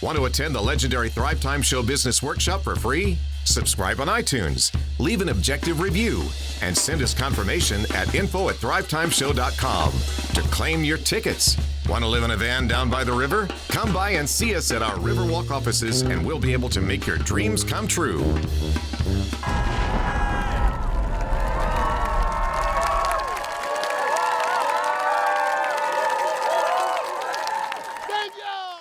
Want to attend the legendary Thrivetime Show Business Workshop for free? Subscribe on iTunes, leave an objective review, and send us confirmation at info@thrivetimeshow.com to claim your tickets. Want to live in a van down by the river? Come by and see us at our Riverwalk offices, and we'll be able to make your dreams come true.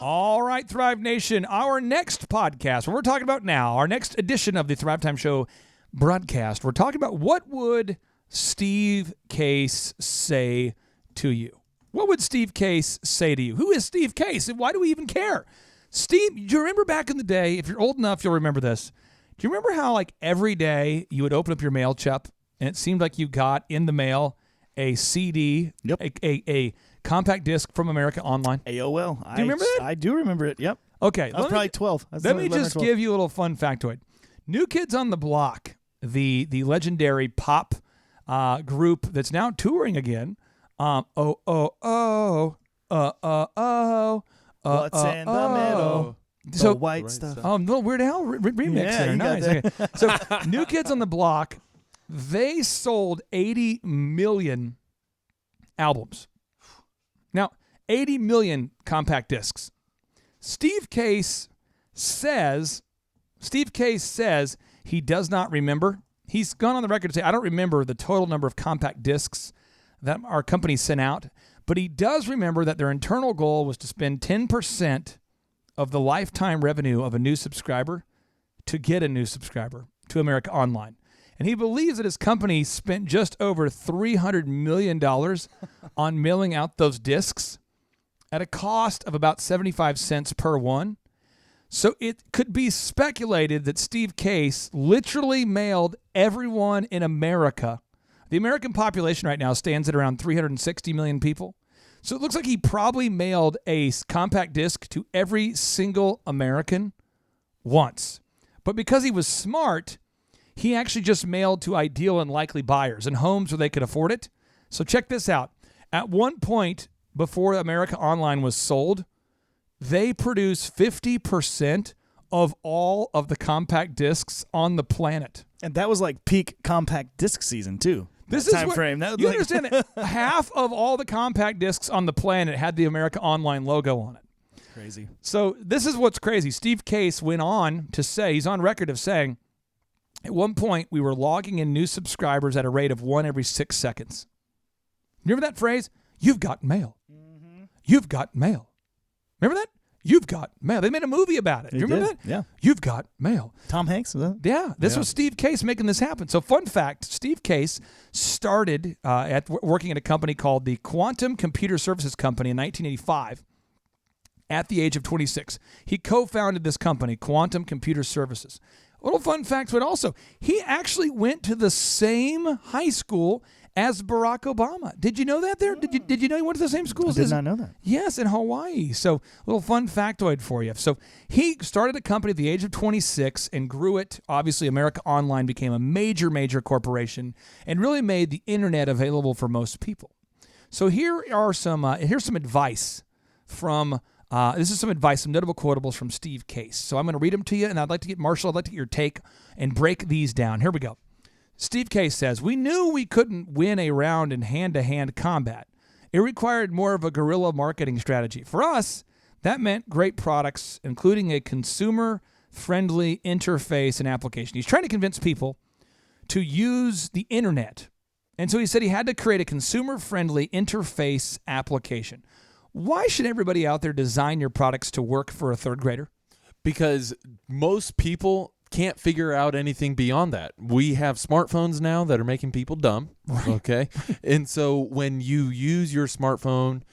All right, Thrive Nation, our next podcast, what we're talking about now, our next edition of the Thrivetime Show broadcast, we're talking about what would Steve Case say to you? What would Steve Case say to you? Who is Steve Case, and why do we even care? Steve, do you remember back in the day, if you're old enough, you'll remember this. Do you remember how, like, every day you would open up your mail, Chup, and it seemed like you got in the mail a CD, Yep. a compact disc from America Online? AOL. Do you remember that? I do remember it, yep. Okay. I was probably 12. Let me just give you a little fun factoid. New Kids on the Block, the legendary pop group that's now touring again. What's in the middle? So, the white stuff. Little Weird Al remix Yeah, there. you got Nice. Okay. So, New Kids on the Block, they sold 80 million albums. Now, 80 million compact discs. Steve Case says he does not remember. He's gone on the record to say, I don't remember the total number of compact discs that our company sent out, but he does remember that their internal goal was to spend 10% of the lifetime revenue of a new subscriber to get a new subscriber to America Online. And he believes that his company spent just over $300 million on mailing out those discs at a cost of about 75 cents per one. So it could be speculated that Steve Case literally mailed everyone in America. The American population right now stands at around 360 million people. So it looks like he probably mailed a compact disc to every single American once. But because he was smart, he actually just mailed to ideal and likely buyers and homes where they could afford it. So check this out. At one point, before America Online was sold, they produced 50% of all of the compact discs on the planet. And that was like peak compact disc season, too. This that is time what, frame. That was you like understand that half of all the compact discs on the planet had the America Online logo on it. Crazy. So this is what's crazy. Steve Case went on to say, he's on record of saying, at one point we were logging in new subscribers at a rate of 1 every 6 seconds. Remember that phrase? You've got mail. Mm-hmm. You've got mail. Remember that? You've got mail. They made a movie about it. Do you remember that? Yeah. You've got mail. Tom Hanks? Was that? Yeah. This was Steve Case making this happen. So fun fact, Steve Case started working at a company called the Quantum Computer Services Company in 1985 at the age of 26. He co-founded this company, Quantum Computer Services. A little fun fact, but also, he actually went to the same high school as Barack Obama. Did you know that there? Did you know he went to the same school? I did not know that. Yes, in Hawaii. So a little fun factoid for you. So he started a company at the age of 26 and grew it. Obviously, America Online became a major, major corporation and really made the internet available for most people. So here's some advice from some notable quotables from Steve Case. So I'm going to read them to you, and I'd like to get your take and break these down. Here we go. Steve Case says, we knew we couldn't win a round in hand-to-hand combat. It required more of a guerrilla marketing strategy. For us, that meant great products, including a consumer-friendly interface and application. He's trying to convince people to use the internet. And so he said he had to create a consumer-friendly interface application. Why should everybody out there design your products to work for a third grader? Because most people can't figure out anything beyond that. We have smartphones now that are making people dumb, okay? And so when you use your smartphone,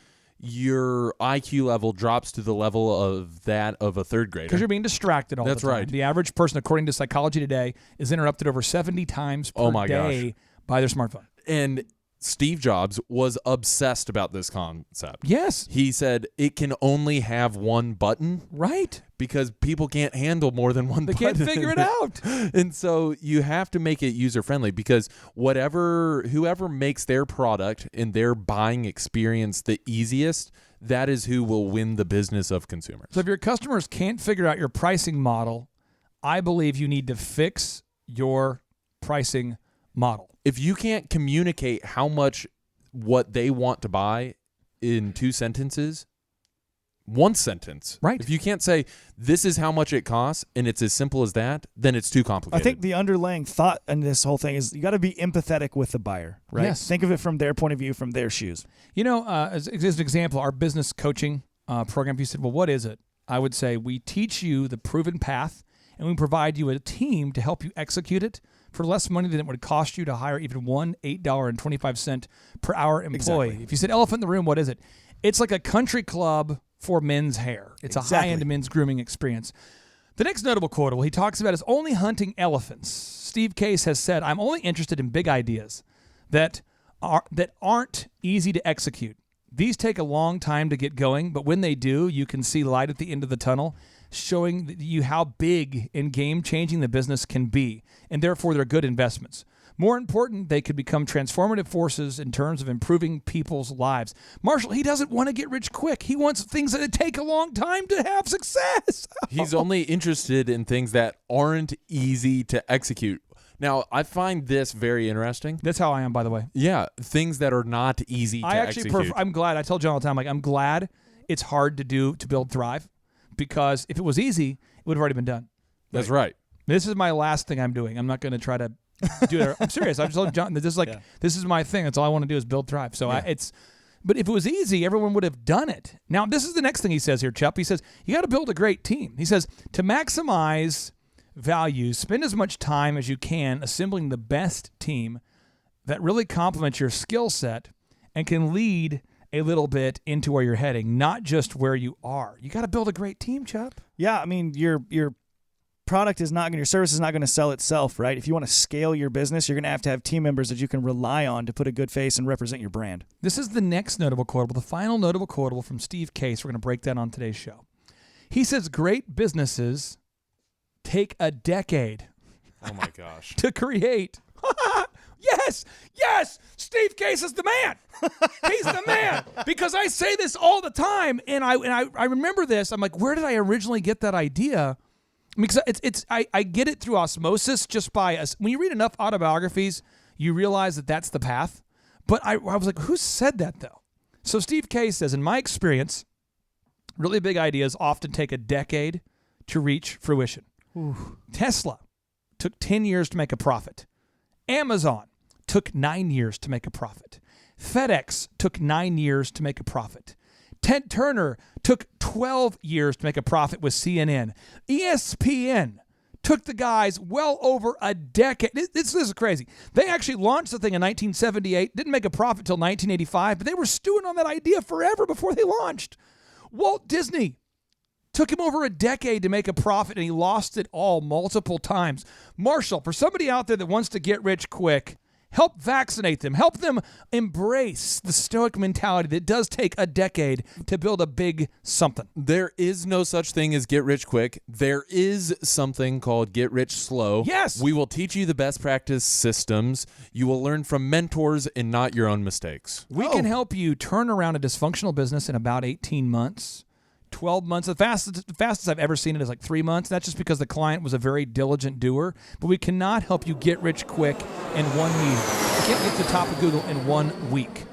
your IQ level drops to the level of that of a third grader. Because you're being distracted all the time. That's right. The average person, according to Psychology Today, is interrupted over 70 times per day by their smartphone. And Steve Jobs was obsessed about this concept. Yes. He said it can only have one button. Right. Because people can't handle more than one button. They can't figure it out. And so you have to make it user-friendly because whoever makes their product and their buying experience the easiest, that is who will win the business of consumers. So if your customers can't figure out your pricing model, I believe you need to fix your pricing model. If you can't communicate how much what they want to buy in 2 sentences, 1 sentence. Right. If you can't say, this is how much it costs, and it's as simple as that, then it's too complicated. I think the underlying thought in this whole thing is you got to be empathetic with the buyer, right? Yes. Think of it from their point of view, from their shoes. You know, as an example, our business coaching program, if you said, well, what is it? I would say we teach you the proven path, and we provide you a team to help you execute it for less money than it would cost you to hire even one $8.25 per hour employee. Exactly. If you said elephant in the room, what is it? It's like a country club for men's hair. It's a high-end men's grooming experience. The next notable quotable he talks about is only hunting elephants. Steve Case has said, I'm only interested in big ideas that aren't easy to execute. These take a long time to get going, but when they do, you can see light at the end of the tunnel, showing you how big and game-changing the business can be, and therefore they're good investments. More important, they could become transformative forces in terms of improving people's lives. Marshall, he doesn't want to get rich quick. He wants things that take a long time to have success. He's only interested in things that aren't easy to execute. Now, I find this very interesting. That's how I am, by the way. Yeah, things that are not easy to execute. I'm glad. I tell John all the time, like, I'm glad it's hard to build Thrive, because if it was easy, it would have already been done. That's right. This is my last thing I'm doing. I'm not going to try to do it. I'm serious. I'm just telling John, this is my thing. That's all I want to do is build Thrive. So but if it was easy, everyone would have done it. Now, this is the next thing he says here, Chup. He says, you got to build a great team. He says, to maximize value, spend as much time as you can assembling the best team that really complements your skill set and can lead a little bit into where you're heading, not just where you are. You got to build a great team, Chup. Yeah, I mean, your product is not going to, your service is not going to sell itself, right? If you want to scale your business, you're going to have team members that you can rely on to put a good face and represent your brand. This is the next notable quotable, the final notable quotable from Steve Case. We're going to break that on today's show. He says, great businesses take a decade Oh, my gosh. to create. Yes, Steve Case is the man. He's the man, because I say this all the time, and I remember this. I'm like, where did I originally get that idea? Because I get it through osmosis, just by us. When you read enough autobiographies, you realize that that's the path. But I was like, who said that though? So Steve Case says, in my experience, really big ideas often take a decade to reach fruition. Ooh. Tesla took 10 years to make a profit. Amazon took 9 years to make a profit. FedEx took 9 years to make a profit. Ted Turner took 12 years to make a profit with CNN. ESPN took the guys well over a decade. This is crazy. They actually launched the thing in 1978, didn't make a profit till 1985, but they were stewing on that idea forever before they launched. Walt Disney took him over a decade to make a profit, and he lost it all multiple times. Marshall, for somebody out there that wants to get rich quick, help vaccinate them. Help them embrace the stoic mentality that it does take a decade to build a big something. There is no such thing as get rich quick. There is something called get rich slow. Yes. We will teach you the best practice systems. You will learn from mentors and not your own mistakes. We can help you turn around a dysfunctional business in about 18 months. 12 months. The fastest I've ever seen it is like 3 months. That's just because the client was a very diligent doer. But we cannot help you get rich quick in 1 meeting. You can't get to the top of Google in 1 week.